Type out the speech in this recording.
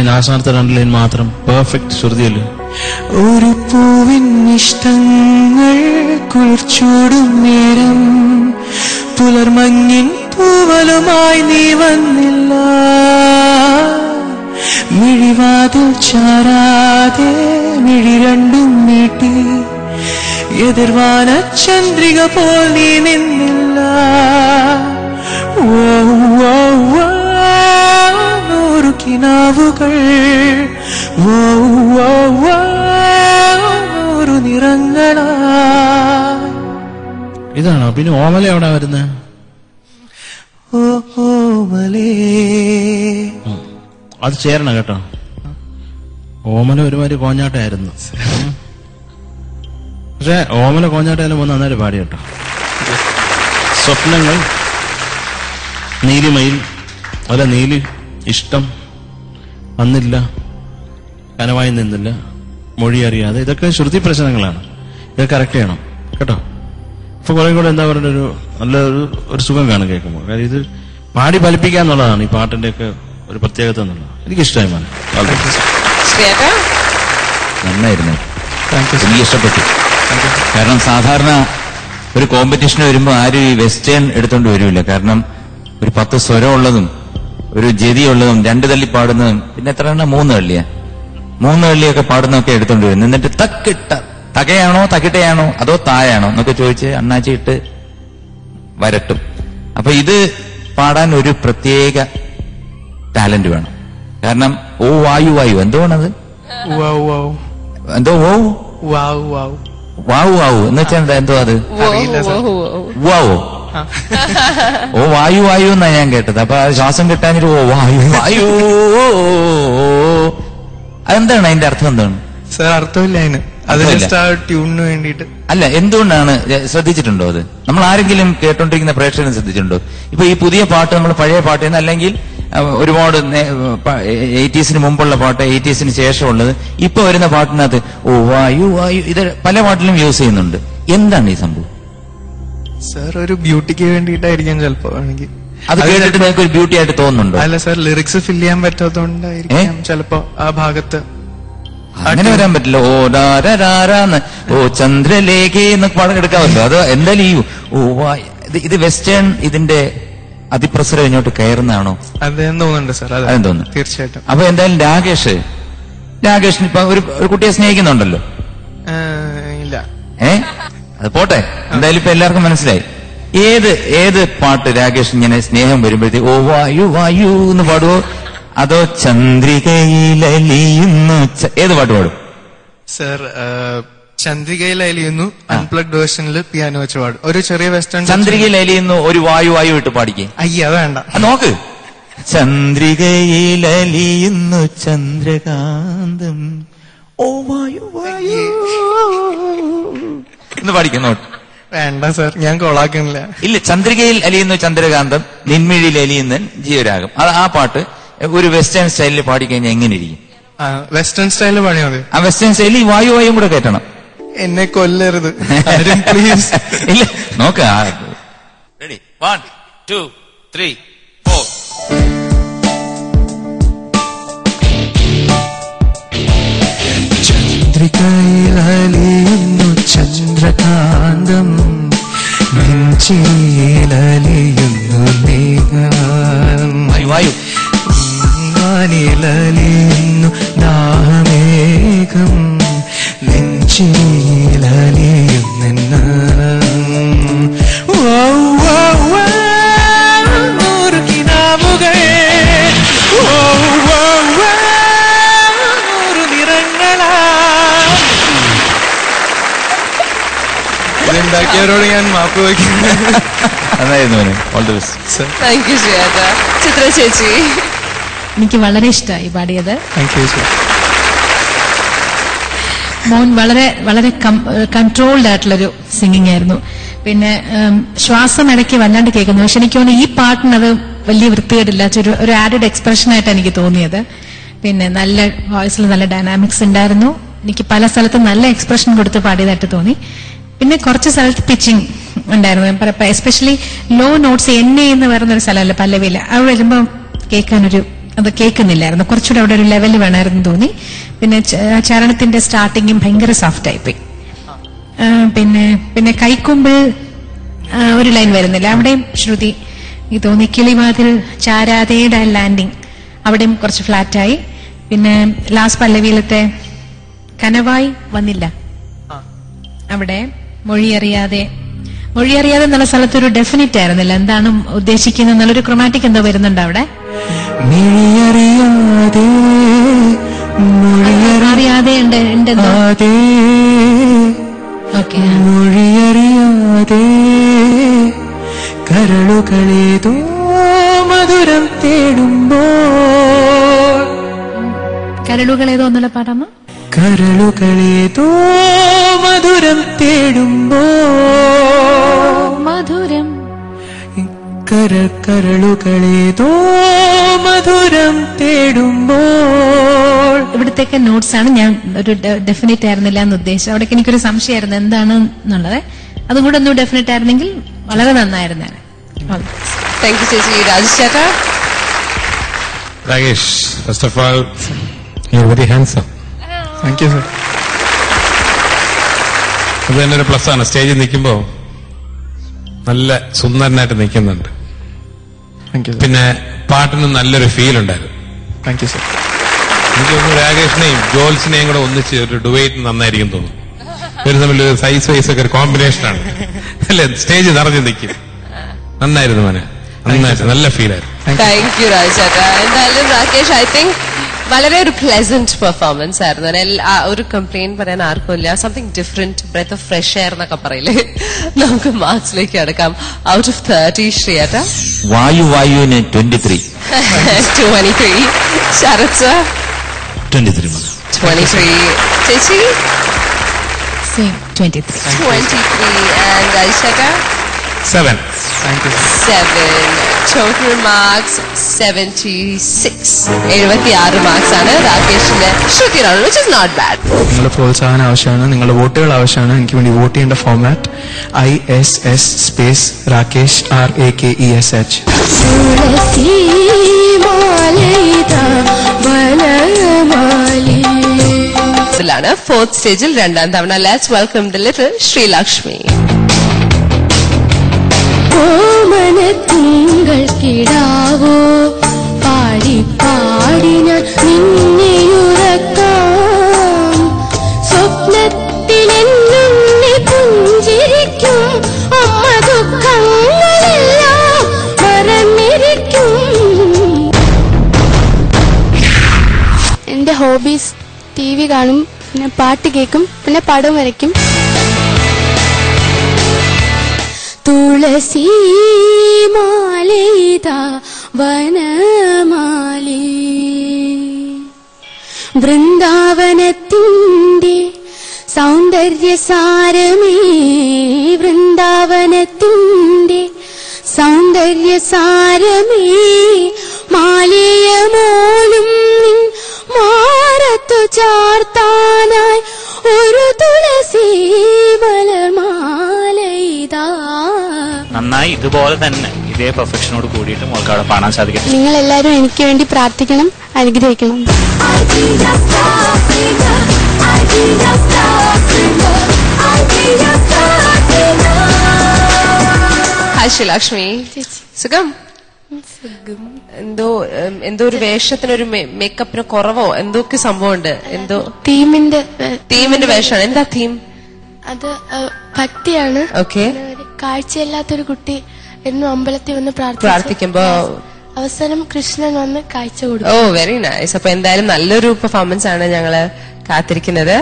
Line, അവസാനത്തെ 2 line മാത്രം perfect ശ്രുതിയല്ലേ. ഒരു പൂവിൻ ഇഷ്ടങ്ങൾ കുളിർച്ചൂടും നേരം പുലർമഞ്ഞിൻ പൂവലുമായി നീ വന്നില്ല. മിഴിവാതിൽ ചാരാതെ മിഴി രണ്ടും നീട്ടി എതിർവാന ചന്ദ്രിക പോൽ നീ നിന്നില്ല. നൂറു കിനാവുകൾ, നൂറു നിറങ്ങളാ. ഇതാണോ? പിന്നെ ഓമല എവിടെ വരുന്നത്? ഓമലേ, അത് ചേരണം കേട്ടോ. ഓമല ഒരുമാതിരി കോഞ്ഞാട്ടായിരുന്നു. പക്ഷെ ഓമല കോഞ്ഞാട്ടായാലും ഒന്ന് നന്നായിട്ട് പാടി കേട്ടോ. സ്വപ്നങ്ങൾ, നീലിമയിൽ, അല്ല നീലി ഇഷ്ടം വന്നില്ല, കനവായി നിന്നില്ല, മൊഴി അറിയാതെ, ഇതൊക്കെ ശ്രുതി പ്രശ്നങ്ങളാണ്. ഇതൊക്കെ കറക്റ്റ് ചെയ്യണം കേട്ടോ. ഇപ്പൊ കുറെ കൂടെ എന്താ പറയുക, നല്ല ഒരു സുഖം കാണും കേൾക്കുമ്പോൾ. കാര്യം ഇത് പാടി ഫലിപ്പിക്കുക എന്നുള്ളതാണ് ഈ പാട്ടിന്റെ ഒക്കെ ഒരു പ്രത്യേകത എന്നുള്ളത്. എനിക്കിഷ്ടമായി മോനെ. നന്നായിരുന്നു, എനിക്ക് ഇഷ്ടപ്പെട്ടു. കാരണം സാധാരണ ഒരു കോമ്പറ്റീഷന് വരുമ്പോൾ ആരും ഈ വെസ്റ്റേൺ എടുത്തോണ്ട് വരില്ല. കാരണം ഒരു 10 സ്വരം ഉള്ളതും ഒരു ജതിയുള്ളതും 2 തള്ളി പാടുന്നതും പിന്നെ എത്ര 3 തള്ളിയാ 3 തള്ളിയൊക്കെ പാടുന്നതൊക്കെ എടുത്തോണ്ട് വരും. എന്നിട്ട് തകയാണോ തകിട്ടയാണോ അതോ തായാണോ എന്നൊക്കെ ചോദിച്ച് അണ്ണാച്ചിട്ട് വരട്ടും. അപ്പൊ ഇത് പാടാൻ ഒരു പ്രത്യേക ടാലന്റ് വേണം. കാരണം ഓ വായു വായു എന്തുകൊണ്ടത് എന്തോ ഓ വാവു വാവു എന്ന് വെച്ചാൽ എന്തോ അത് വാവോ ഓ വായു വായു എന്നാ ഞാൻ കേട്ടത്. അപ്പൊ ശ്വാസം കിട്ടാനൊരു ഓ വായു വായു അതെന്താണ് അതിന്റെ അർത്ഥം? എന്താണ് സാർ? അർത്ഥമില്ല അതിന്, ട്യൂണിന് വേണ്ടിയിട്ട്. അല്ല, എന്തുകൊണ്ടാണ് ശ്രദ്ധിച്ചിട്ടുണ്ടോ അത്? നമ്മൾ ആരെങ്കിലും കേട്ടോണ്ടിരിക്കുന്ന പ്രേക്ഷകരും ശ്രദ്ധിച്ചിട്ടുണ്ടോ? ഇപ്പൊ ഈ പുതിയ പാട്ട് നമ്മൾ പഴയ പാട്ട് എന്ന്, അല്ലെങ്കിൽ ഒരുപാട് 80s മുമ്പുള്ള പാട്ട്, 80s ശേഷമുള്ളത്, ഇപ്പൊ വരുന്ന പാട്ടിനകത്ത് ഓ വായു വായു ഇത് പല പാട്ടിലും യൂസ് ചെയ്യുന്നുണ്ട്. എന്താണ് ഈ സംഭവം? സാർ ഒരു ബ്യൂട്ടിക്ക് വേണ്ടിയിട്ടായിരിക്കും ചിലപ്പോ. ആണെങ്കിൽ അത് കേട്ടിട്ട് നിങ്ങൾക്ക് ഒരു ബ്യൂട്ടി ആയിട്ട് തോന്നുന്നുണ്ടോ? അല്ല സാർ, ലിറിക്സ് ഫില്ല് ചെയ്യാൻ പറ്റാത്തതുകൊണ്ടായിരിക്കും ചിലപ്പോ ആ ഭാഗത്ത്. അങ്ങനെ വരാൻ പറ്റില്ല. ഓ ഡാരാന്ന് ഓ ചന്ദ്രലേഖ എന്നൊക്കെ പാടം എടുക്കാമല്ലോ. അത് എന്തായാലും ഈ ഓ ഇത് വെസ്റ്റേൺ ഇതിന്റെ അതിപ്രസരം ഇങ്ങോട്ട് കയറുന്നതാണോ? അതെന്ന് തോന്നുന്നുണ്ട് സാർ. അതെന്ന് തോന്നുന്നു തീർച്ചയായിട്ടും. അപ്പൊ എന്തായാലും രാകേഷിന് ഇപ്പൊ ഒരു കുട്ടിയെ സ്നേഹിക്കുന്നുണ്ടല്ലോ? ഇല്ല. അത് പോട്ടെ, എന്തായാലും ഇപ്പൊ എല്ലാവർക്കും മനസ്സിലായി. ഏത് പാട്ട് രാകേഷ് ഇങ്ങനെ സ്നേഹം വരുമ്പോഴത്തേക്ക് ഓ വായു വായു എന്ന് പാടുവോ അതോ ചന്ദ്രികയിലലിയുന്നു ഏത് പാട്ട് പാടും? സർ ചന്ദ്രികയിൽ അലിയുന്നു അൺപ്ലഗ്ഡ് വേർഷനിൽ പിയാനോ വെച്ച് പാടും. ഒരു ചെറിയ വെസ്റ്റേൺ. ചന്ദ്രികയിൽ അലിയുന്നു ഒരു വായു വായു ഇട്ട് പാടിക്കേ. അയ്യ വേണ്ട, നോക്ക്. ചന്ദ്രികയിലലിയുന്നു ചന്ദ്രകാന്തം ഓ വായു വായു എന്ന് പാടിക്കുന്നോട്ട്. വേണ്ട സാർ, ഞാൻ കൊളാക്കണില്ല. ഇല്ല, ചന്ദ്രികയിൽ അലിയുന്നു ചന്ദ്രകാന്തം നിൻമിഴിയിൽ അലിയുന്ന ജീവരാഗം, അത് ആ പാട്ട് ഒരു വെസ്റ്റേൺ സ്റ്റൈലിൽ പാടിക്കഴിഞ്ഞാൽ എങ്ങനെ ഇരിക്കും? വെസ്റ്റേൺ സ്റ്റൈലിൽ പാടിയാൽ മതി. ആ വെസ്റ്റേൺ സ്റ്റൈലിൽ വായു വായും കൂടെ കയറ്റണം. എന്നെ കൊല്ലരുത് പ്ലീസ്. ഇല്ല, നോക്ക. റെഡി, 1 2 3 4. ചന്ദ്രികയിലലിയുന്നു ചന്ദ്രകാന്തം നെഞ്ചിലലിയുന്നു നീഹാരം വായു വാനിലലിയുന്നു ദാഹമേഘം നെഞ്ചിലലിയുന്ന നൂറ് കിനാവുകൾ നൂറ് നിറങ്ങളാ. ഇതുണ്ടാക്കിയവരോട് ഞാൻ മാപ്പ് വയ്ക്കുന്നു. ചിത്ര ചേച്ചി, എനിക്ക് വളരെ ഇഷ്ടമായി പാടിയത്. മോൻ വളരെ വളരെ കൺട്രോൾഡ് ആയിട്ടുള്ളൊരു സിംഗിങ് ആയിരുന്നു. പിന്നെ ശ്വാസം ഇടയ്ക്ക് വല്ലാണ്ട് കേൾക്കുന്നു. പക്ഷെ എനിക്ക് തോന്നുന്നു ഈ പാട്ടിനത് വലിയ വൃത്തികേടില്ല, ഒരു ആഡഡ് എക്സ്പ്രഷൻ ആയിട്ട് എനിക്ക് തോന്നിയത്. പിന്നെ നല്ല വോയിസിൽ നല്ല ഡൈനാമിക്സ് ഉണ്ടായിരുന്നു. എനിക്ക് പല സ്ഥലത്തും നല്ല എക്സ്പ്രഷൻ കൊടുത്ത് പാടിയതായിട്ട് തോന്നി. പിന്നെ കുറച്ച് സ്ഥലത്ത് പിച്ചിങ് ഉണ്ടായിരുന്നു. എസ്പെഷ്യലി ലോ നോട്ട്സ് എന്നെ എന്ന് പറയുന്ന ഒരു സ്ഥലമല്ല പല്ലവിയില്, അവിടെ വരുമ്പോൾ കേൾക്കാനൊരു അത് കേൾക്കുന്നില്ലായിരുന്നു. കുറച്ചുകൂടെ അവിടെ ഒരു ലെവൽ വേണമായിരുന്നു തോന്നി. പിന്നെ ചരണത്തിന്റെ സ്റ്റാർട്ടിങ്ങും ഭയങ്കര സോഫ്റ്റ് ആയിപ്പോയി. പിന്നെ കൈക്കുമ്പിൾ ഒരു ലൈൻ വരുന്നില്ല, അവിടെയും ശ്രുതി എനിക്ക് തോന്നി. കിളിവാതിൽ ചാരാതയുടെ ലാൻഡിങ് അവിടെയും കുറച്ച് ഫ്ലാറ്റായി. പിന്നെ ലാസ്റ്റ് പല്ലവിയിലത്തെ കനവായി വന്നില്ല, അവിടെ മൊഴിയറിയാതെ എന്നുള്ള സ്ഥലത്ത് ഒരു ഡെഫിനിറ്റ് ആയിരുന്നില്ല, എന്താണ് ഉദ്ദേശിക്കുന്നത് എന്നുള്ളൊരു ക്രൊമാറ്റിക് എന്തോ വരുന്നുണ്ട് അവിടെ. അറിയാതെ ഉണ്ടെന്നോ. ഓക്കെ, മൊഴിയറിയാതെ കരളുകളേതോ മധുരം തേടുമ്പോൾ. കരളുകളേതോ എന്നുള്ള പാടാമോ? കരളുകളേതോ മധുരം തേടുമ്പോൾ. മധുരം കരളുകളേതോ മധുരം തേടുമ്പോൾ. ഇവിടത്തേക്ക് നോട്ട്സ് ആണ്, ഞാൻ ഒരു ഡെഫിനറ്റ് ആയിരുന്നില്ല എന്ന് ഉദ്ദേശിച്ചത്. അവിടേക്ക് എനിക്കൊരു സംശയമായിരുന്നു എന്താണ് എന്നുള്ളത്. അതും കൂടെ ഒന്ന് ഡെഫിനറ്റ് ആയിരുന്നെങ്കിൽ വളരെ നന്നായിരുന്നേ. താങ്ക് യു ചേച്ചി. Rajesh Rakesh, first of all, you're very handsome. Thank you sir. അത് തന്നെ ഒരു പ്ലസ് ആണ്. സ്റ്റേജിൽ നിൽക്കുമ്പോ നല്ല സുന്ദരനായിട്ട് നിൽക്കുന്നുണ്ട്. Thank you sir. പിന്നെ പാട്ടിന് നല്ലൊരു ഫീൽ ഉണ്ടായിരുന്നു. Thank you sir. എനിക്ക് തോന്നുന്നു രാകേഷിനെയും ജോൽസിനെയും കൂടെ ഒന്നിച്ച് ഒരു ഡുവേറ്റ് നന്നായിരിക്കും തോന്നുന്നു. ഇവർ തമ്മിൽ ഒരു സൈസ് വൈസ് ഒക്കെ ഒരു കോമ്പിനേഷനാണ് അല്ലെ? സ്റ്റേജ് നിറഞ്ഞു നിൽക്കും. നന്നായിരുന്നു മോനെ, നന്നായിട്ട് നല്ല ഫീലായിരുന്നു. Thank you Rajesh. എന്തായാലും രാകേഷ്, ഐ തിങ്ക് വളരെ ഒരു പ്ലസന്റ് പെർഫോമൻസ് ആയിരുന്നു. ഒരു കംപ്ലൈന്റ് പറയാൻ ആർക്കും ഇല്ല. Something different, breath of fresh air എന്നൊക്കെ പറയില്ലേ. നമുക്ക് മാർക്സിലേക്ക് അടക്കാം. ഔട്ട് ഓഫ് 30 ശ്രീയേട്ട. വായുവിന് 23. 23. ശരത് സർ 23. 23. ചേച്ചി 23. 23. And Rajesh 7. Thank you sir. 7. Total marks 76. 76 marks ആണ് രാകേഷിന്റെ. ശ്രുതിയാണ്, വിച്ച് ഇസ് നോട്ട് ബാഡ്. നിങ്ങളുടെ പ്രോത്സാഹനം ആവശ്യമാണ്, നിങ്ങളുടെ വോട്ടുകൾ ആവശ്യമാണ്. എനിക്ക് വേണ്ടി വോട്ട് ചെയ്യേണ്ട format ISS space Rakesh RAKESH. ഇതിലാണ് 4th സ്റ്റേജിൽ 2ാം തവണ. Let's welcome the little Sreelakshmi. ഓമനത്തിങ്കൾ കിടാവോ പാടി പാടി ഞാൻ നിന്നെയുറക്കാം. സ്വപ്നത്തിലെന്നെ പുഞ്ചിരിക്കും അമ്മ, ദുഃഖങ്ങളെല്ലാം മറന്നിരിക്കും. എന്റെ ഹോബീസ് TV കാണും, പിന്നെ പാട്ട് കേൾക്കും, പിന്നെ പടം വരയ്ക്കും. തുളസി മാലയിതാ വനമാലി, വൃന്ദാവനത്തിൻ്റെ സൗന്ദര്യസാരമേ, വൃന്ദാവനത്തിൻ്റെ സൗന്ദര്യസാരമേ, മാലിയമോലും നിൻ മാറത്തു ചാർത്താനായി ഒരു തുളസി മലർമാലയിതാ. നന്നായി, ഇതുപോലെ തന്നെ ഇതേ പെർഫെക്ഷനോട് കൂടിയിട്ട് മോൾക്ക് അവിടെ കാണാൻ സാധിക്കട്ടെ. നിങ്ങൾ എല്ലാവരും എനിക്ക് വേണ്ടി പ്രാർത്ഥിക്കണം, അനുഗ്രഹിക്കണം. ഹായ് ശ്രീലക്ഷ്മി. സുഖം? എന്തോ ഒരു വേഷത്തിനൊരു മേക്കപ്പിന് കുറവോ എന്തൊക്കെ സംഭവമുണ്ട്. എന്തോ തീമിന്റെ വേഷമാണ്. എന്താ തീം? അത് ഭക്തിയാണ്. ഓക്കെ. കാഴ്ചയില്ലാത്തൊരു കുട്ടി എന്നും അമ്പലത്തിൽ വന്ന് പ്രാർത്ഥിക്കുമ്പോ അവസാനം കൃഷ്ണൻ വന്ന് കാഴ്ച കൊടുക്കും. ഓ, വെരി നൈസ്. അപ്പൊ എന്തായാലും നല്ലൊരു പെർഫോമൻസ് ആണ് ഞങ്ങള് കാത്തിരിക്കുന്നത്.